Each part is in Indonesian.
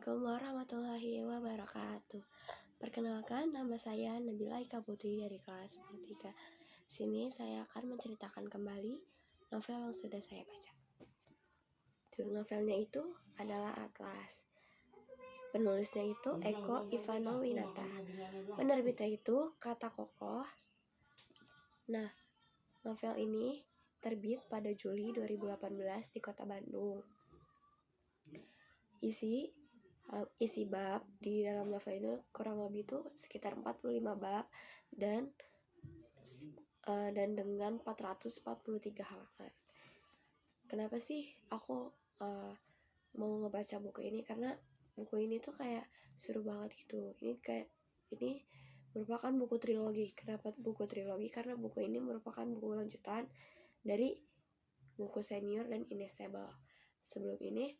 Assalamualaikum warahmatullahi wabarakatuh. Perkenalkan, nama saya Nabila Ika Putri dari kelas 3. Sini saya akan menceritakan kembali novel yang sudah saya baca. Judul novelnya itu adalah Atlas. Penulisnya itu Eko Ivanowinata. Penerbitnya itu Kata Kokoh. Nah, novel ini terbit pada Juli 2018 di Kota Bandung. Isi bab di dalam novel ini kurang lebih itu sekitar 45 bab dan dengan 443 halaman. Kenapa sih aku mau ngebaca buku ini? Karena buku ini tuh kayak seru banget gitu. Ini merupakan buku trilogi. Kenapa buku trilogi? Karena buku ini merupakan buku lanjutan dari buku Senior dan Inesable. Sebelum ini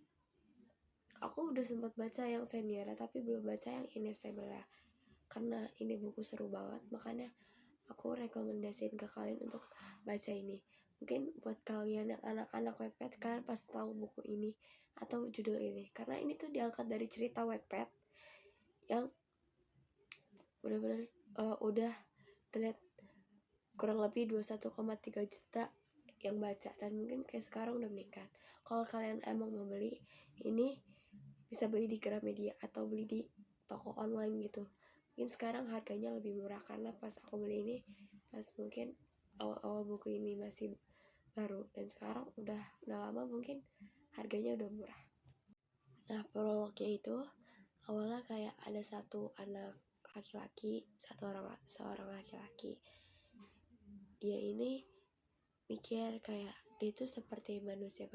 aku udah sempat baca yang Senior, tapi belum baca yang Inesable ya. Karena ini buku seru banget, makanya aku rekomendasiin ke kalian untuk baca ini. Mungkin buat kalian yang anak-anak Wattpad, kalian pasti tahu buku ini atau judul ini. Karena ini tuh diangkat dari cerita Wattpad yang benar-benar udah terlihat kurang lebih 21,3 juta yang baca, dan mungkin kayak sekarang udah meningkat. Kalau kalian emang mau beli ini, bisa beli di Gramedia atau beli di toko online gitu. Mungkin sekarang harganya lebih murah, karena pas aku beli ini pas mungkin awal-awal buku ini masih baru, dan sekarang udah lama mungkin harganya udah murah. Nah, prolognya itu awalnya kayak ada satu anak laki-laki, seorang laki-laki. Dia ini mikir kayak dia itu seperti manusia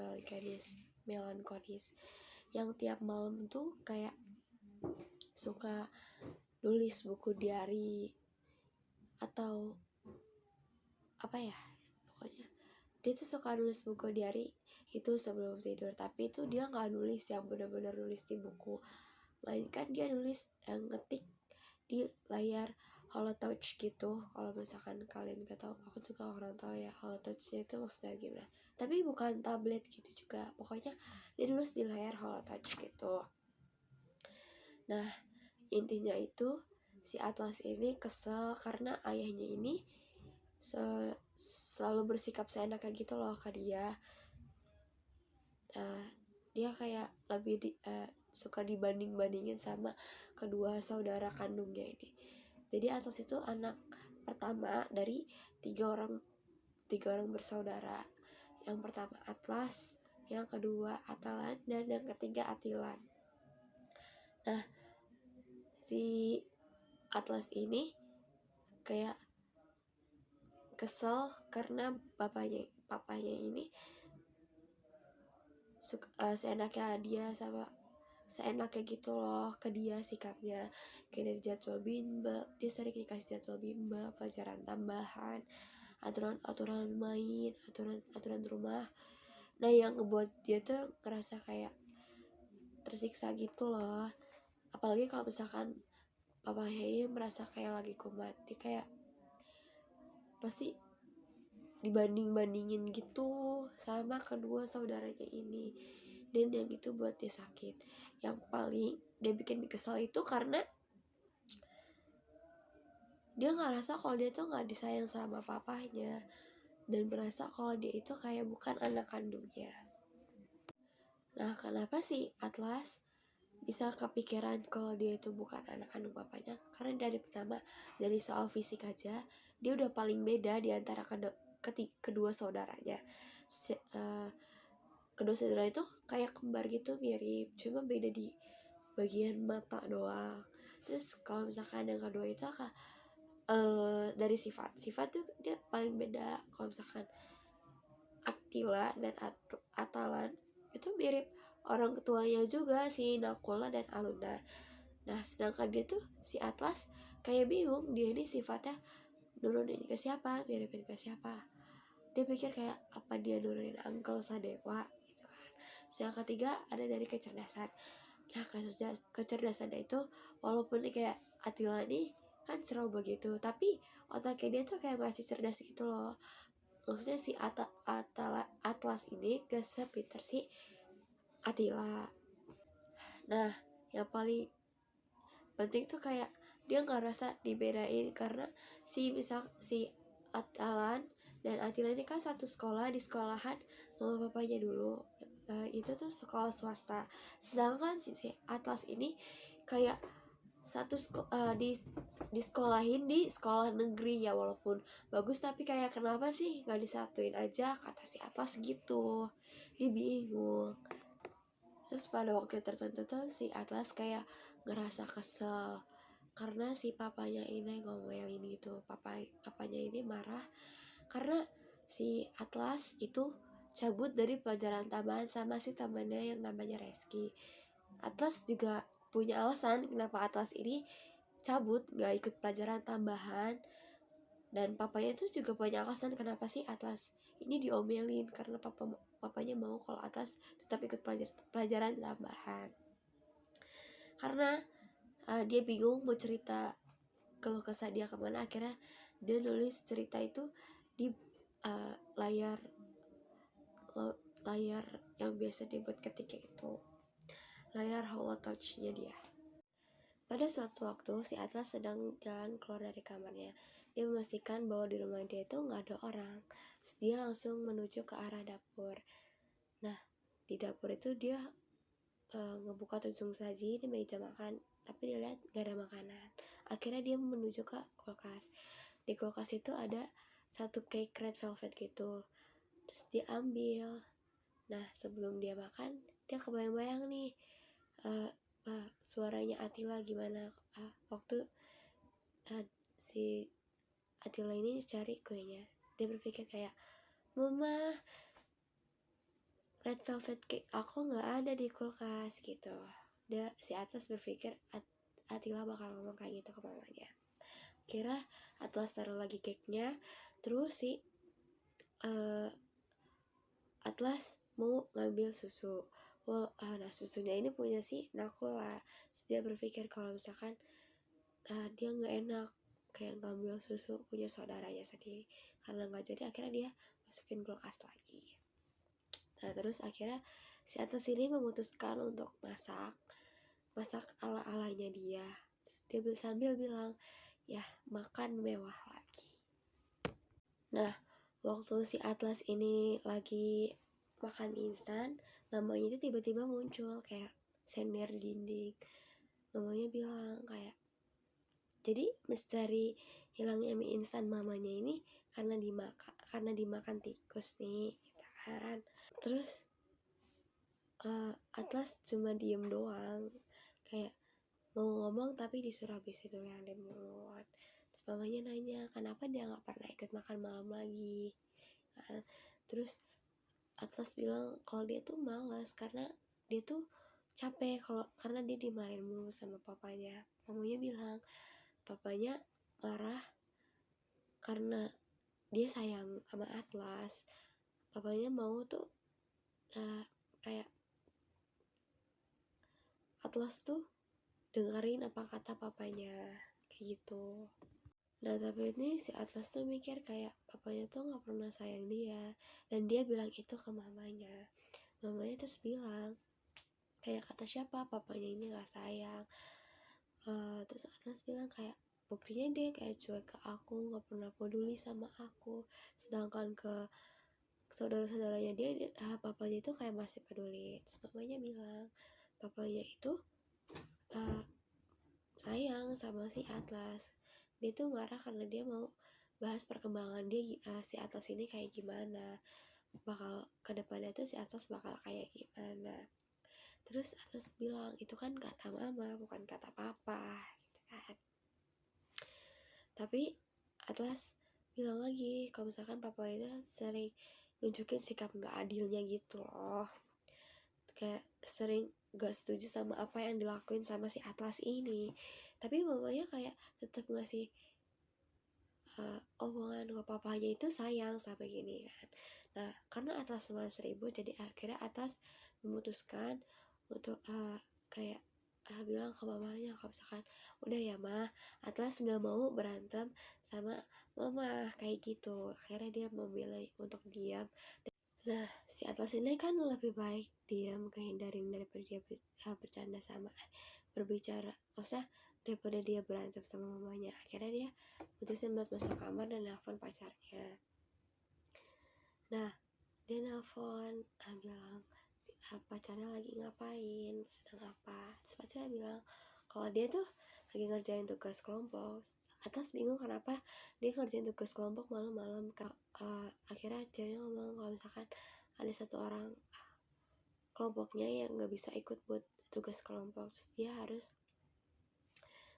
melankolis yang tiap malam tuh kayak suka nulis buku diary atau apa ya, pokoknya dia tuh suka nulis buku diary itu sebelum tidur. Tapi itu dia nggak nulis yang benar-benar nulis di buku, melainkan dia nulis yang ngetik di layar holotouch gitu. Kalau misalkan kalian gak tahu, aku juga orang tahu ya holotouchnya itu maksudnya gimana, tapi bukan tablet gitu juga. Pokoknya dia nulis di layar holotouch gitu. Nah, intinya itu si Atlas ini kesel karena ayahnya ini selalu bersikap seenaknya gitu loh ke dia. Dia kayak lebih suka dibanding-bandingin sama kedua saudara kandungnya ini. Jadi Atlas itu anak pertama dari tiga orang bersaudara. Yang pertama Atlas, yang kedua Atalan, dan yang ketiga Atilan. Nah, si Atlas ini kayak kesel karena papanya ini seenaknya gitu loh ke dia sikapnya. Kayak dari jadwal bimbel, dia sering dikasih jadwal bimbel, pelajaran tambahan, aturan main, aturan rumah. Nah, yang ngebuat dia tuh ngerasa kayak tersiksa gitu loh. Apalagi kalau misalkan papanya ini merasa kayak lagi kumat, dia kayak pasti dibanding-bandingin gitu sama kedua saudaranya ini, dan yang itu buat dia sakit. Yang paling dia bikin kesal itu karena dia ngerasa kalau dia tuh nggak disayang sama papanya, dan merasa kalau dia itu kayak bukan anak kandungnya. Nah, kenapa sih Atlas bisa kepikiran kalau dia itu bukan anak kandung papanya? Karena dari soal fisik aja dia udah paling beda di antara kedua saudaranya. Kedua saudara itu kayak kembar gitu, mirip, cuma beda di bagian mata doang. Terus kalau misalkan yang kedua itu dari sifat tuh dia paling beda. Kalau misalkan Attila dan Atalan itu mirip orang tuanya juga, si Nakula dan Aluna. Nah, sedangkan dia tuh si Atlas kayak bingung, dia ini sifatnya nurunin ke siapa, miripin ke siapa. Dia pikir kayak apa dia nurunin Uncle Sadewa gitu kan. Yang ketiga ada dari kecerdasan. Nah, kecerdasannya itu walaupun kayak Attila nih kan seru begitu, tapi otaknya dia tuh kayak masih cerdas gitu loh. Maksudnya si Atlas ini gak sepinter si Attila. Nah, yang paling penting tuh kayak dia nggak rasa dibedain, karena si Alan dan Atila ini kan satu sekolah di sekolahan mama papanya dulu. Itu tuh sekolah swasta, sedangkan si Atlas ini kayak di sekolahin di sekolah negeri ya, walaupun bagus tapi kayak kenapa sih nggak disatuin aja, kata si Atlas gitu. Dia bingung. Terus pada waktu tertentu tuh si Atlas kayak ngerasa kesel karena si papanya ini ngomelin gitu. Papanya ini marah karena si Atlas itu cabut dari pelajaran tambahan sama si temannya yang namanya Reski. Atlas juga punya alasan kenapa Atlas ini cabut gak ikut pelajaran tambahan, dan papanya itu juga punya alasan kenapa sih Atlas ini diomelin, karena papanya mau kalau Atlas tetap ikut pelajaran tambahan. Karena dia bingung mau cerita keluh kesah dia kemana, akhirnya dia nulis cerita itu di layar yang biasa dibuat ketika itu, layar holotouch-nya dia. Pada suatu waktu si Atlas sedang jalan keluar dari kamarnya. Dia memastikan bahwa di rumah dia itu nggak ada orang. Terus dia langsung menuju ke arah dapur. Nah, di dapur itu dia ngebuka tunjung saji di meja makan, tapi dia lihat nggak ada makanan. Akhirnya dia menuju ke kulkas. Di kulkas itu ada satu cake red velvet gitu. Terus dia ambil. Nah, sebelum dia makan, dia kebayang-bayang nih suaranya Atila gimana waktu si Atila ini cari kuenya. Dia berpikir kayak, mama, red velvet cake aku nggak ada di kulkas gitu. Si Atlas berpikir Atila bakal ngomong kayak gitu ke mamanya. Kira Atlas taruh lagi cake-nya, terus si Atlas mau ngambil susu. Nah susunya ini punya si Nakula. Terus dia berpikir kalau misalkan dia nggak enak kayak ngambil susu punya saudaranya sendiri, karena nggak jadi akhirnya dia masukin kulkas lagi. Nah terus akhirnya si Atlas ini memutuskan untuk masak ala-alanya dia. Terus dia sambil bilang, ya makan mewah lagi. Nah waktu si Atlas ini lagi makan mie instan, mamanya itu tiba-tiba muncul kayak sender di dinding. Mamanya bilang kayak, jadi misteri hilangnya mie instan mamanya ini karena dimakan tikus nih, gitu kan. Terus Atlas cuma diem doang, kayak mau ngomong tapi disuruh habisin dulu yang di mulut. Terus mamanya nanya kenapa dia nggak pernah ikut makan malam lagi. Terus Atlas bilang kalau dia tuh malas karena dia tuh capek karena dia dimarahin mulu sama papanya. Mamanya bilang papanya marah karena dia sayang sama Atlas. Papanya mau tuh kayak Atlas tuh dengerin apa kata papanya kayak gitu. Nah tapi ini si Atlas tuh mikir kayak papanya tuh gak pernah sayang dia, dan dia bilang itu ke mamanya. Mamanya terus bilang kayak kata siapa papanya ini gak sayang. Terus Atlas bilang kayak buktinya dia kayak cuek ke aku, gak pernah peduli sama aku, sedangkan ke saudara-saudaranya dia papanya itu kayak masih peduli. Terus mamanya bilang papanya itu sayang sama si Atlas. Dia tuh marah karena dia mau bahas perkembangan dia si Atlas ini kayak gimana, bakal kedepannya tuh si Atlas bakal kayak gimana. Terus Atlas bilang itu kan kata mama bukan kata papa gitu kan. Tapi Atlas bilang lagi kalau misalkan papa itu sering nunjukin sikap gak adilnya gitu loh, kayak sering gak setuju sama apa yang dilakuin sama si Atlas ini. Tapi mamanya kayak tetap ngasih omongan ke papanya itu sayang sampai gini kan. Nah karena Atlas malas ribut, jadi akhirnya Atlas memutuskan untuk kayak bilang ke mamanya kalau misalkan udah ya mah, Atlas gak mau berantem sama mama kayak gitu. Akhirnya dia memilih untuk diam. Nah si Atlas ini kan lebih baik diam, kehindarin daripada dia bercanda sama berbicara, maksudnya daripada dia berantem sama mamanya, akhirnya dia putusin buat masuk kamar dan nelfon pacarnya. Nah, dia nelfon bilang pacarnya lagi ngapain, sedang apa. Terus pacarnya bilang kalau dia tuh lagi ngerjain tugas kelompok. Atas bingung kenapa dia ngerjain tugas kelompok malam-malam. Akhirnya ceweknya ngomong kalau misalkan ada satu orang kelompoknya yang nggak bisa ikut buat tugas kelompok, terus dia harus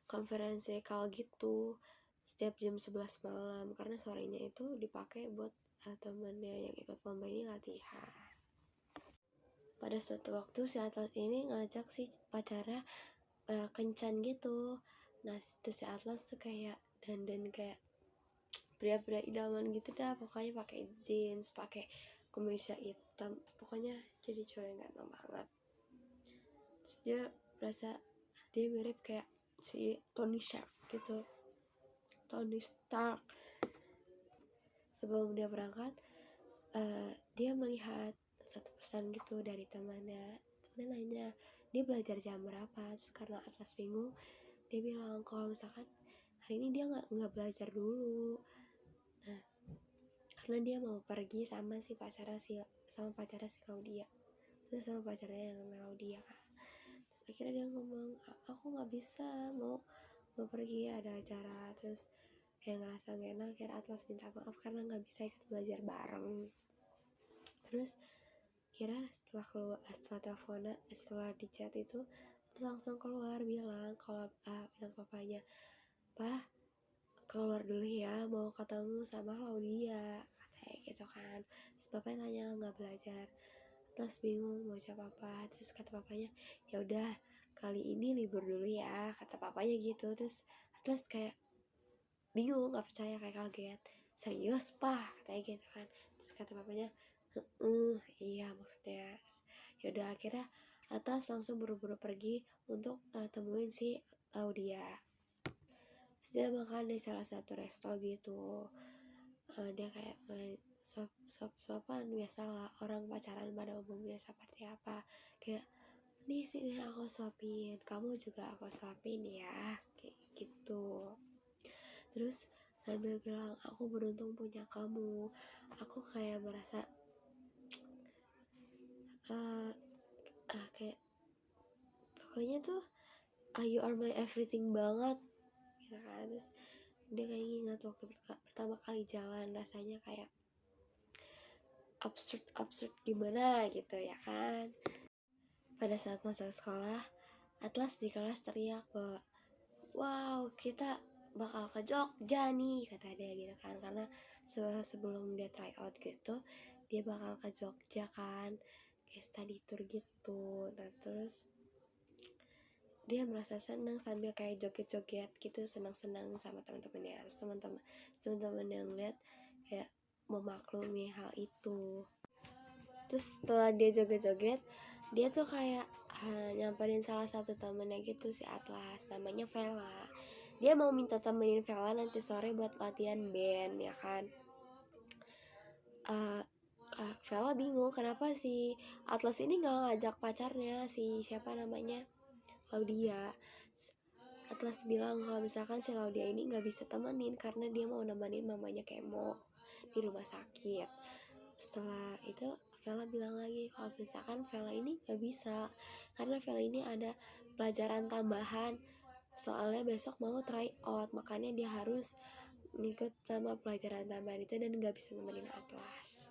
konferensi call gitu setiap jam 11 malam karena sorenya itu dipakai buat temennya yang ikut lomba ini latihan. Pada suatu waktu si Atlas ini ngajak si pacarnya kencan gitu. Nah itu si Atlas tuh kayak dandan kayak pria-pria idaman gitu dah, pokoknya pakai jeans, pakai kemeja hitam, pokoknya jadi cowok yang ganteng banget. Terus dia berasa dia mirip kayak si Tony Stark gitu. Tony Stark. Sebelum dia berangkat, dia melihat satu pesan gitu dari temannya. Temannya nanya dia belajar jam berapa, terus karena Atlas bingung dia bilang kalau misalkan hari ini dia nggak belajar dulu. Nah karena dia mau pergi sama pacarnya si Claudia, terus sama pacarnya yang Claudia kan. Terus akhirnya dia ngomong aku nggak bisa, mau pergi ada acara. Terus kayak ngerasa gak enak, akhirnya Atlas minta maaf karena nggak bisa ikut belajar bareng. Terus kira setelah di chat itu langsung keluar bilang bilang papanya, "Pak, keluar dulu ya, mau ketemu sama Claudia," katanya gitu kan. Terus bapaknya tanya nggak belajar, terus bingung mau jawab apa. Terus kata papanya, "Ya udah kali ini libur dulu ya," kata papanya gitu. Terus kayak bingung, nggak percaya, kayak kaget. "Serius Pak?" katanya gitu kan. Terus kata papanya, iya maksudnya. Yaudah akhirnya Atas langsung buru-buru pergi untuk temuin si Claudia. Terus dia makan di salah satu resto gitu. Dia kayak suap-suapan, biasalah orang pacaran pada umumnya seperti apa, kayak nih sini aku suapin, kamu juga aku suapin ya, kayak gitu. Terus sambil bilang aku beruntung punya kamu, aku kayak merasa kayak pokoknya tuh you are my everything banget gitu kan. Terus dia kayak ingat waktu pertama kali jalan, rasanya kayak absurd gimana gitu ya kan. Pada saat masuk sekolah, Atlas di kelas teriak bahwa wow kita bakal ke Jogja nih, kata dia gitu kan, karena sebelum dia try out gitu dia bakal ke Jogja kan, kayak study tour gitu. Nah terus dia merasa senang sambil kayak joget-joget gitu, senang-senang sama teman-temannya. Teman-teman yang lihat kayak memaklumi hal itu. Terus setelah dia joget-joget, dia tuh kayak nyamperin salah satu temennya gitu, si Atlas, namanya Vela. Dia mau minta temenin Vela nanti sore buat latihan band ya kan. Vela bingung kenapa si Atlas ini gak ngajak pacarnya, si siapa namanya, Claudia. Atlas bilang kalau misalkan si Claudia ini gak bisa temenin karena dia mau nemenin mamanya kemo di rumah sakit. Setelah itu Vela bilang lagi kalau misalkan Vela ini gak bisa karena Vela ini ada pelajaran tambahan, soalnya besok mau try out, makanya dia harus ngikut sama pelajaran tambahan itu dan gak bisa nemenin Atlas.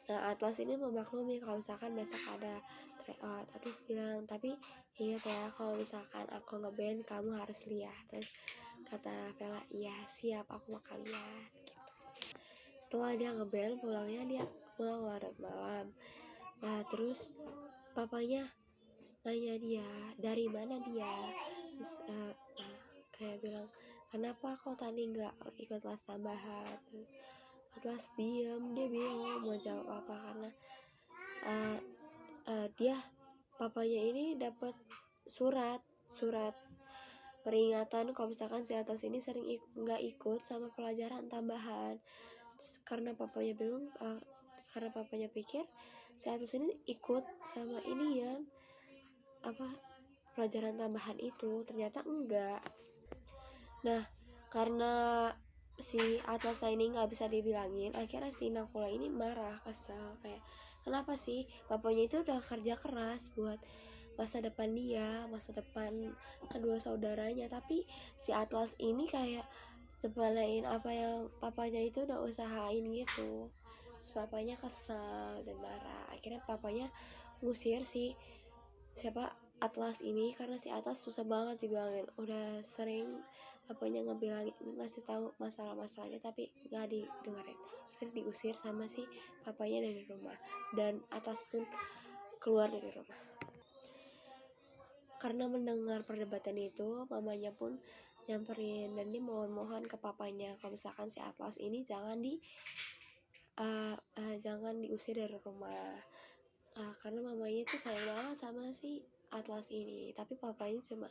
Nah Atlas ini memaklumi kalau misalkan besok ada try out. Atlas bilang, tapi ingat ya kalau misalkan aku ngeband kamu harus lihat. Terus kata Vela, iya siap aku bakal lihat gitu. Setelah dia ngeband, pulangnya dia pulang larut malam. Nah terus papanya nanya dia dari mana dia. Terus kayak bilang, kenapa kok tadi nggak ikut kelas tambahan. Terus Atlas diem, dia bingung mau jawab apa karena dia papanya ini dapat surat peringatan kalau misalkan si Atlas ini sering nggak ikut sama pelajaran tambahan. Terus karena papanya bingung, karena papanya pikir si Atlas ini ikut sama ini ya pelajaran tambahan itu, ternyata enggak. Nah, karena si Atlas ini nggak bisa dibilangin, akhirnya si Nakula ini marah, kesal, kayak kenapa sih bapaknya itu udah kerja keras buat masa depan dia, masa depan kedua saudaranya, tapi si Atlas ini kayak sepelein apa yang papanya itu udah usahain gitu. Terus papanya kesal dan marah, akhirnya papanya ngusir si siapa Atlas ini, karena si Atlas susah banget dibilangin, udah sering bapaknya ngebilangin, ngasih tahu masalah-masalahnya tapi nggak didengerin, akhirnya diusir sama si papanya dari rumah, dan Atlas pun keluar dari rumah. Karena mendengar perdebatan itu, mamanya pun nyamperin dan dia mohon-mohon ke papanya kalau misalkan si Atlas ini jangan diusir dari rumah, karena mamanya itu sayang banget sama si Atlas ini, tapi papanya cuma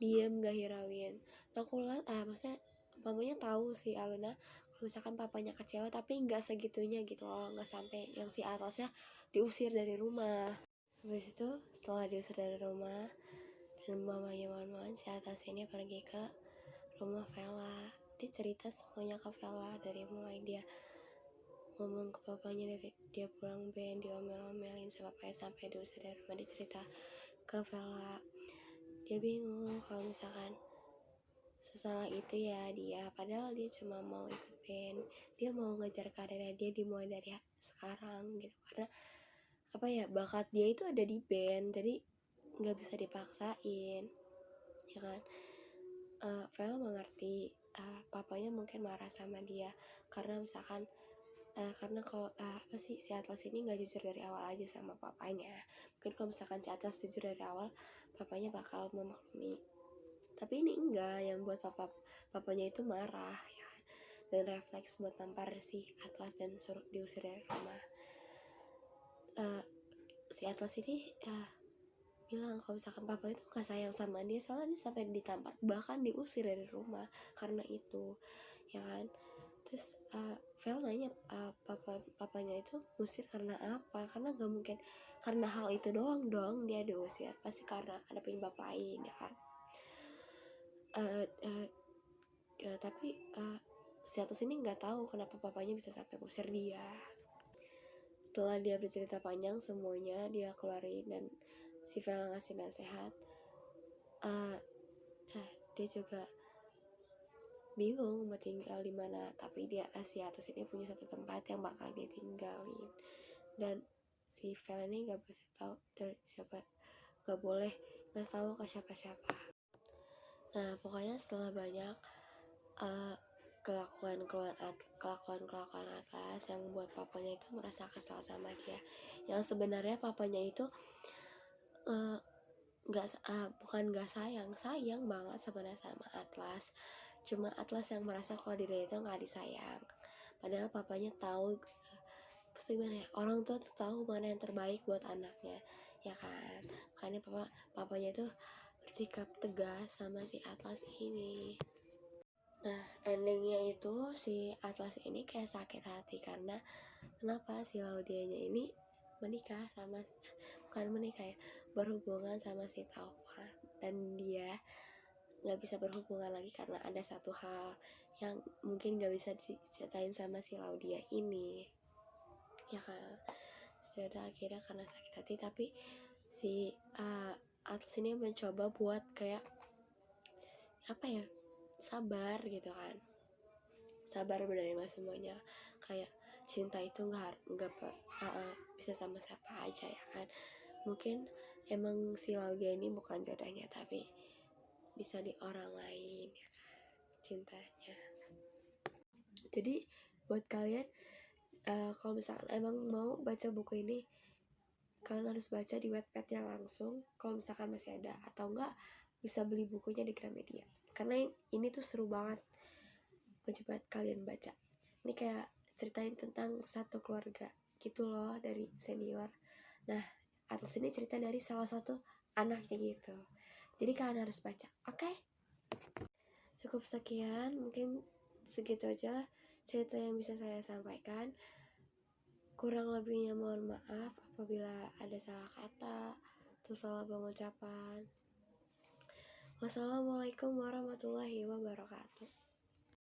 diem gak hirauin. Nakula maksudnya mamanya tahu si Aluna kalau misalkan papanya kecewa, tapi nggak segitunya gitu loh, nggak sampai yang si Atlasnya diusir dari rumah. Habis itu setelah diusir dari rumah dan mamanya mohon-mohon, si Atlas ini pergi ke rumah Vela. Dia cerita semuanya ke Vela, dari mulai dia ngomong ke papanya, dari dia pulang band diomel-omelin sama papanya sampai diusir dari rumah, dia cerita ke Vela. Dia bingung kalau misalkan sesalah itu ya dia, padahal dia cuma mau ikut band, dia mau ngejar karirnya dia dimulai dari sekarang gitu, karena apa ya, bakat dia itu ada di band, jadi nggak bisa dipaksain ya kan. Vela mengerti papanya mungkin marah sama dia karena misalkan karena kalau apa sih, si Atlas ini nggak jujur dari awal aja sama papanya. Mungkin kalau misalkan si Atlas jujur dari awal, papanya bakal memaklumi, tapi ini enggak, yang buat papanya itu marah ya, dan refleks buat nampar si Atlas dan suruh diusir dari rumah. Si Atlas ini bilang kalau misalkan papa itu gak sayang sama dia, soalnya dia sampai ditampar bahkan diusir dari rumah karena itu ya kan. Terus Vel nanya papanya itu ngusir karena apa, karena gak mungkin karena hal itu doang dong dia diusir, pasti karena ada penyebab lain ya kan. Tapi si Atlas ini nggak tahu kenapa papanya bisa sampai ngusir dia. Setelah dia bercerita panjang semuanya dia keluarin dan si Vela ngasih nasihat, dia juga bingung mau tinggal di mana, tapi dia si Atlas ini punya satu tempat yang bakal dia tinggalin, dan si Vela ini nggak bisa tahu dari siapa, nggak boleh nggak tahu ke siapa-siapa. Nah pokoknya setelah banyak kelakuan Atlas yang membuat papanya itu merasa kesal sama dia, yang sebenarnya papanya itu bukan nggak sayang banget sebenarnya sama Atlas, cuma Atlas yang merasa kalau dirinya itu nggak disayang, padahal papanya tahu gimana ya, orang tua tuh tahu mana yang terbaik buat anaknya ya kan. Makanya papanya itu bersikap tegas sama si Atlas ini. Nah endingnya itu si Atlas ini kayak sakit hati karena kenapa si Laudianya ini berhubungan sama si Taufan, dan dia nggak bisa berhubungan lagi karena ada satu hal yang mungkin nggak bisa diceritain sama si Laudia ini ya kan. Sudah akhirnya karena sakit hati, tapi si Atlas ini mencoba buat kayak apa ya, sabar gitu kan, sabar menerima semuanya, kayak cinta itu nggak bisa sama siapa aja ya kan. Mungkin emang si Laudia ini bukan jodohnya, tapi bisa di orang lain ya kan, cintanya. Jadi buat kalian kalau misalkan emang mau baca buku ini, kalian harus baca di Wattpad-nya langsung kalau misalkan masih ada, atau enggak bisa beli bukunya di Gramedia, karena ini tuh seru banget. Coba kalian baca, ini kayak ceritain tentang satu keluarga gitu loh dari senior. Nah Atlas ini cerita dari salah satu anaknya gitu, jadi kalian harus baca. Oke? Cukup sekian, mungkin segitu aja cerita yang bisa saya sampaikan. Kurang lebihnya mohon maaf apabila ada salah kata atau salah pengucapan. Wassalamualaikum warahmatullahi wabarakatuh.